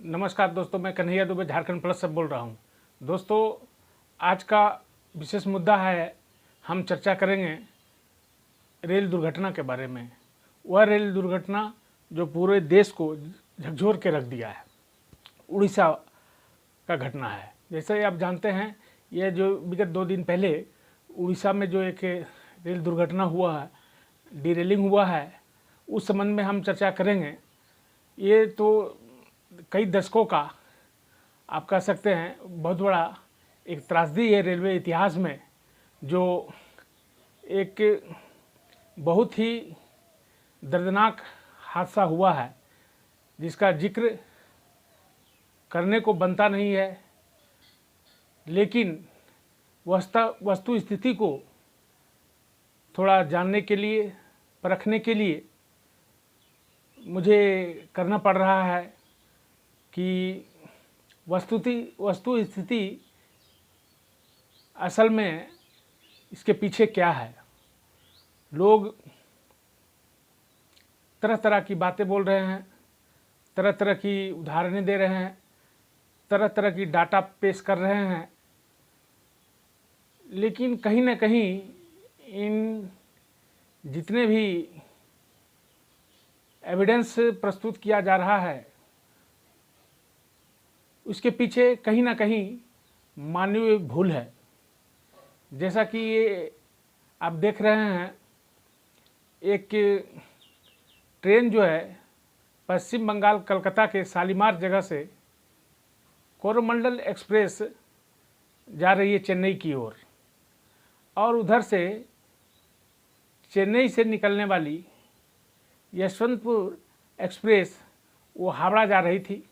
नमस्कार दोस्तों, मैं कन्हैया दुबे झारखंड प्लस से बोल रहा हूं। दोस्तों, आज का विशेष मुद्दा है, हम चर्चा करेंगे रेल दुर्घटना के बारे में। वह रेल दुर्घटना जो पूरे देश को झकझोर के रख दिया है, उड़ीसा का घटना है। जैसे आप जानते हैं, यह जो विगत 2 दिन पहले उड़ीसा में जो एक रेल दुर्घटना हुआ है, डिरेलिंग हुआ है, उस संबंध में हम चर्चा करेंगे। ये तो कई दशकों का, आप कह सकते हैं, बहुत बड़ा एक त्रासदी है रेलवे इतिहास में, जो एक बहुत ही दर्दनाक हादसा हुआ है, जिसका जिक्र करने को बनता नहीं है। लेकिन वस्तु स्थिति को थोड़ा जानने के लिए, परखने के लिए मुझे करना पड़ रहा है कि वस्तु स्थिति असल में इसके पीछे क्या है। लोग तरह तरह की बातें बोल रहे हैं, तरह तरह की उदाहरणें दे रहे हैं, तरह तरह की डाटा पेश कर रहे हैं, लेकिन कहीं ना कहीं इन जितने भी एविडेंस प्रस्तुत किया जा रहा है, उसके पीछे कहीं ना कहीं मानवीय भूल है। जैसा कि ये आप देख रहे हैं, एक ट्रेन जो है पश्चिम बंगाल कलकत्ता के शालीमार जगह से कोरोमंडल एक्सप्रेस जा रही है चेन्नई की ओर, और उधर से चेन्नई से निकलने वाली यशवंतपुर एक्सप्रेस वो हावड़ा जा रही थी।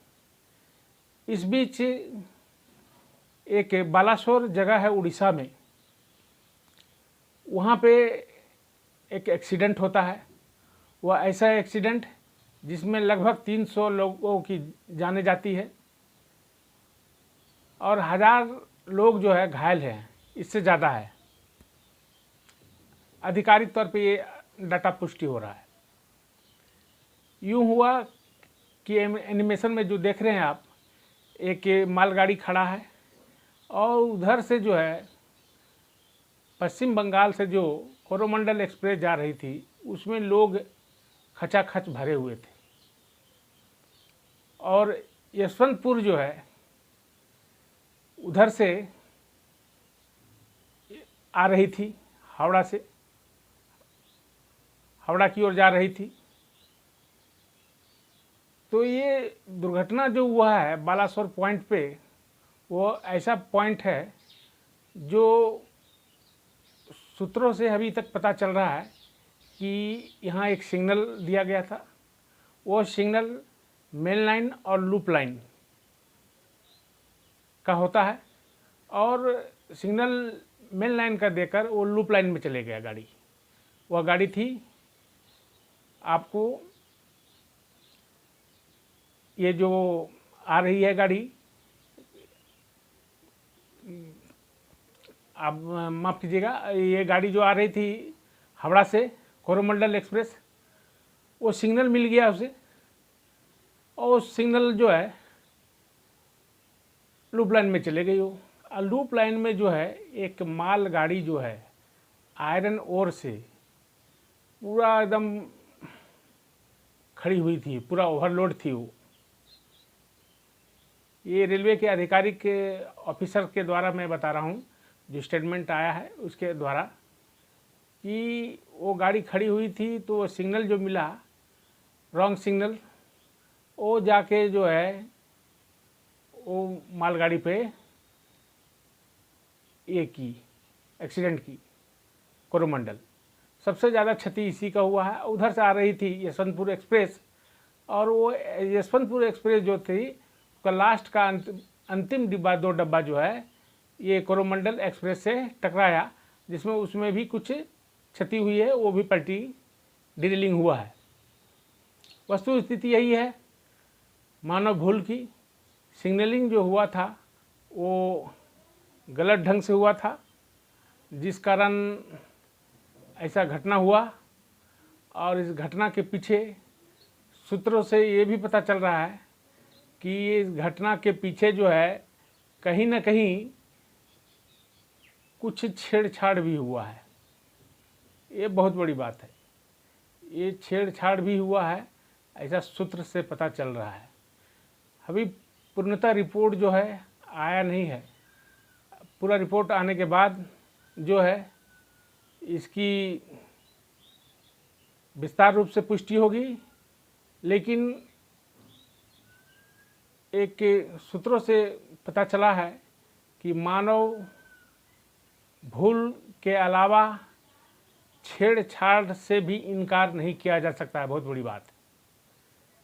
इस बीच एक बालासोर जगह है उड़ीसा में, वहाँ पे एक एक्सीडेंट होता है। वह ऐसा एक्सीडेंट जिसमें लगभग 300 लोगों की जाने जाती है और 1000 लोग जो है घायल हैं, इससे ज़्यादा है। आधिकारिक तौर पे ये डाटा पुष्टि हो रहा है। यूँ हुआ कि एनिमेशन में जो देख रहे हैं आप, एक मालगाड़ी खड़ा है और उधर से जो है पश्चिम बंगाल से जो कोरोमंडल एक्सप्रेस जा रही थी, उसमें लोग खचाखच भरे हुए थे। और यशवंतपुर जो है उधर से आ रही थी, हावड़ा की ओर जा रही थी। तो ये दुर्घटना जो हुआ है बालासोर पॉइंट पे, वो ऐसा पॉइंट है जो सूत्रों से अभी तक पता चल रहा है कि यहाँ एक सिग्नल दिया गया था। वो सिग्नल मेन लाइन और लूप लाइन का होता है, और सिग्नल मेन लाइन का देकर वो लूप लाइन में चले गया गाड़ी। वह गाड़ी थी, आपको ये जो आ रही है गाड़ी, आप माफ़ कीजिएगा, ये गाड़ी जो आ रही थी हावड़ा से कोरोमंडल एक्सप्रेस, वो सिग्नल मिल गया उसे, और सिग्नल जो है लूप लाइन में चले गई वो। लूप लाइन में जो है एक माल गाड़ी जो है आयरन ओर से पूरा एकदम खड़ी हुई थी, पूरा ओवरलोड थी वो। ये रेलवे के आधिकारिक के ऑफिसर के द्वारा मैं बता रहा हूँ, जो स्टेटमेंट आया है उसके द्वारा, कि वो गाड़ी खड़ी हुई थी तो वो सिग्नल जो मिला, रॉन्ग सिग्नल, वो जाके जो है वो मालगाड़ी पे ये की एक्सीडेंट की कोरोमंडल। सबसे ज़्यादा क्षति इसी का हुआ है। उधर से आ रही थी यशवंतपुर एक्सप्रेस, और वो यशवंतपुर एक्सप्रेस जो थी उसका लास्ट का अंतिम डिब्बा, 2 डब्बा जो है, ये कोरोमंडल एक्सप्रेस से टकराया, जिसमें उसमें भी कुछ क्षति हुई है, वो भी पलटी, डिरेलिंग हुआ है। वस्तु स्थिति यही है, मानव भूल की। सिग्नलिंग जो हुआ था वो गलत ढंग से हुआ था, जिस कारण ऐसा घटना हुआ। और इस घटना के पीछे सूत्रों से ये भी पता चल रहा है कि इस घटना के पीछे जो है कहीं ना कहीं कुछ छेड़छाड़ भी हुआ है। ये बहुत बड़ी बात है, ये छेड़छाड़ भी हुआ है, ऐसा सूत्र से पता चल रहा है। अभी पूर्णतः रिपोर्ट जो है आया नहीं है। पूरा रिपोर्ट आने के बाद जो है इसकी विस्तार रूप से पुष्टि होगी, लेकिन एक सूत्रों से पता चला है कि मानव भूल के अलावा छेड़छाड़ से भी इनकार नहीं किया जा सकता है। बहुत बड़ी बात,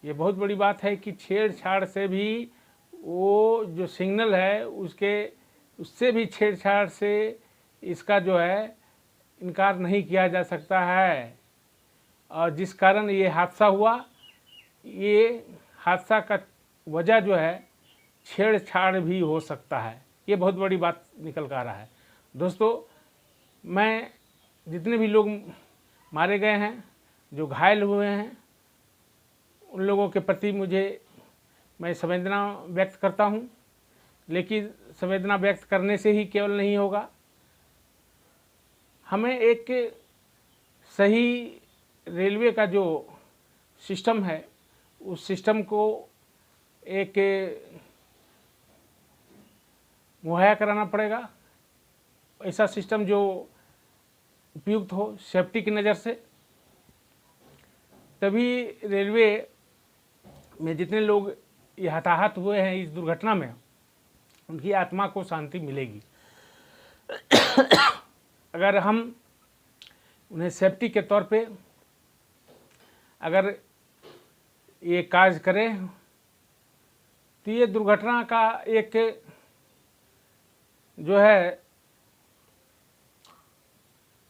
ये बहुत बड़ी बात है कि छेड़छाड़ से भी वो जो सिग्नल है उससे भी छेड़छाड़ से इसका जो है इनकार नहीं किया जा सकता है। और जिस कारण ये हादसा हुआ, ये हादसा का वजह जो है छेड़छाड़ भी हो सकता है। ये बहुत बड़ी बात निकल कर आ रहा है। दोस्तों, मैं जितने भी लोग मारे गए हैं, जो घायल हुए हैं, उन लोगों के प्रति मैं संवेदना व्यक्त करता हूं। लेकिन संवेदना व्यक्त करने से ही केवल नहीं होगा, हमें एक सही रेलवे का जो सिस्टम है उस सिस्टम को एक मुहैया कराना पड़ेगा। ऐसा सिस्टम जो उपयुक्त हो, सेफ्टी की नज़र से, तभी रेलवे में जितने लोग ये हताहत हुए हैं इस दुर्घटना में, उनकी आत्मा को शांति मिलेगी। अगर हम उन्हें सेफ्टी के तौर पे अगर ये कार्य करें तो ये दुर्घटना का एक जो है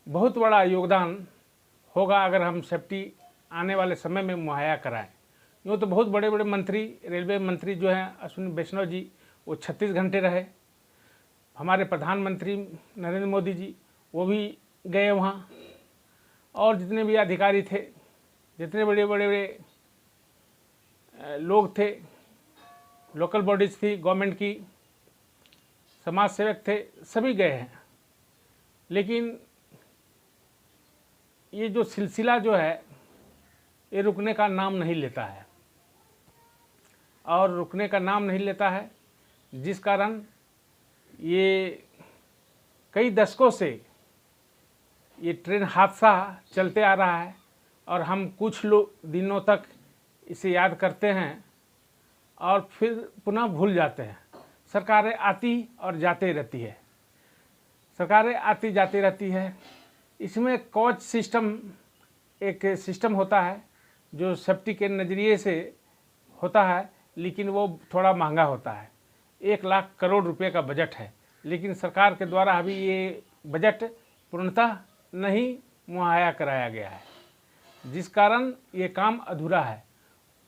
बहुत बड़ा योगदान होगा अगर हम सेफ्टी आने वाले समय में मुहैया कराएं। यूँ तो बहुत बड़े बड़े मंत्री, रेलवे मंत्री जो हैं अश्विनी वैष्णव जी, वो 36 घंटे रहे। हमारे प्रधानमंत्री नरेंद्र मोदी जी वो भी गए वहाँ, और जितने भी अधिकारी थे, जितने बड़े बड़े लोग थे, लोकल बॉडीज़ थी गवर्नमेंट की, समाज सेवक थे, सभी गए हैं। लेकिन ये जो सिलसिला जो है ये रुकने का नाम नहीं लेता है, और रुकने का नाम नहीं लेता है, जिस कारण ये कई दशकों से ये ट्रेन हादसा चलते आ रहा है, और हम कुछ दिनों तक इसे याद करते हैं और फिर पुनः भूल जाते हैं। सरकारें आती और जाते रहती है, सरकारें आती जाती रहती है। इसमें कोच सिस्टम एक सिस्टम होता है जो सेफ्टी के नज़रिए से होता है, लेकिन वो थोड़ा महंगा होता है। 1 लाख करोड़ रुपए का बजट है, लेकिन सरकार के द्वारा अभी ये बजट पूर्णतः नहीं मुहैया कराया गया है, जिस कारण ये काम अधूरा है।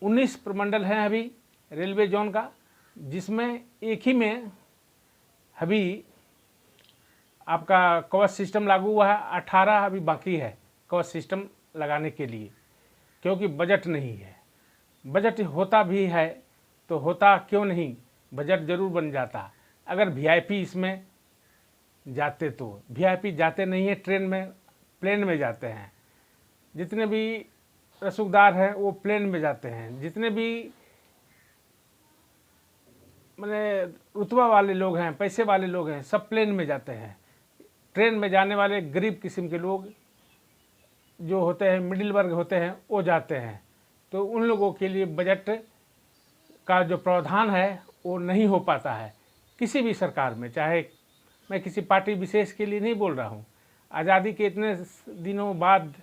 19 प्रमंडल हैं अभी रेलवे जोन का, जिसमें एक ही में अभी आपका कवच सिस्टम लागू हुआ है, 18 अभी बाकी है कवच सिस्टम लगाने के लिए, क्योंकि बजट नहीं है। बजट होता भी है तो होता क्यों नहीं, बजट ज़रूर बन जाता अगर वीआईपी इसमें जाते। तो वीआईपी जाते नहीं है ट्रेन में, प्लेन में जाते हैं। जितने भी रसूखदार हैं वो प्लेन में जाते हैं। जितने भी मैंने रुतबा वाले लोग हैं, पैसे वाले लोग हैं, सब प्लेन में जाते हैं। ट्रेन में जाने वाले गरीब किस्म के लोग जो होते हैं, मिडिल वर्ग होते हैं, वो जाते हैं। तो उन लोगों के लिए बजट का जो प्रावधान है वो नहीं हो पाता है किसी भी सरकार में। चाहे मैं किसी पार्टी विशेष के लिए नहीं बोल रहा हूँ, आज़ादी के इतने दिनों बाद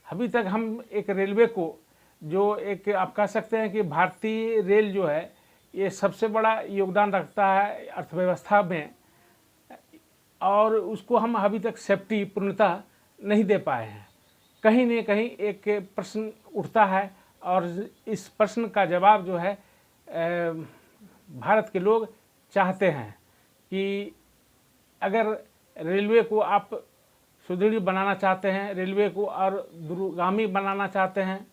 अभी तक हम एक रेलवे को, जो एक आप कह सकते हैं कि भारतीय रेल जो है ये सबसे बड़ा योगदान रखता है अर्थव्यवस्था में, और उसको हम अभी तक सेफ्टी पूर्णतः नहीं दे पाए हैं। कहीं न कहीं एक प्रश्न उठता है, और इस प्रश्न का जवाब जो है भारत के लोग चाहते हैं कि अगर रेलवे को आप सुदृढ़ बनाना चाहते हैं, रेलवे को और दूरगामी बनाना चाहते हैं,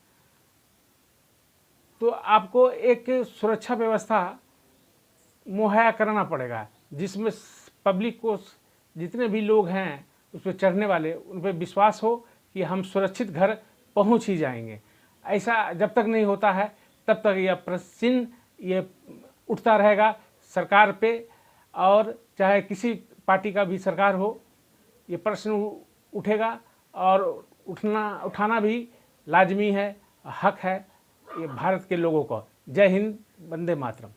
तो आपको एक सुरक्षा व्यवस्था मुहैया कराना पड़ेगा, जिसमें पब्लिक को, जितने भी लोग हैं उस पर चढ़ने वाले, उन पर विश्वास हो कि हम सुरक्षित घर पहुंच ही जाएंगे। ऐसा जब तक नहीं होता है तब तक यह प्रश्न ये उठता रहेगा सरकार पे, और चाहे किसी पार्टी का भी सरकार हो, ये प्रश्न उठेगा और उठाना भी लाजमी है, हक है ये भारत के लोगों को। जय हिंद, वंदे मातरम।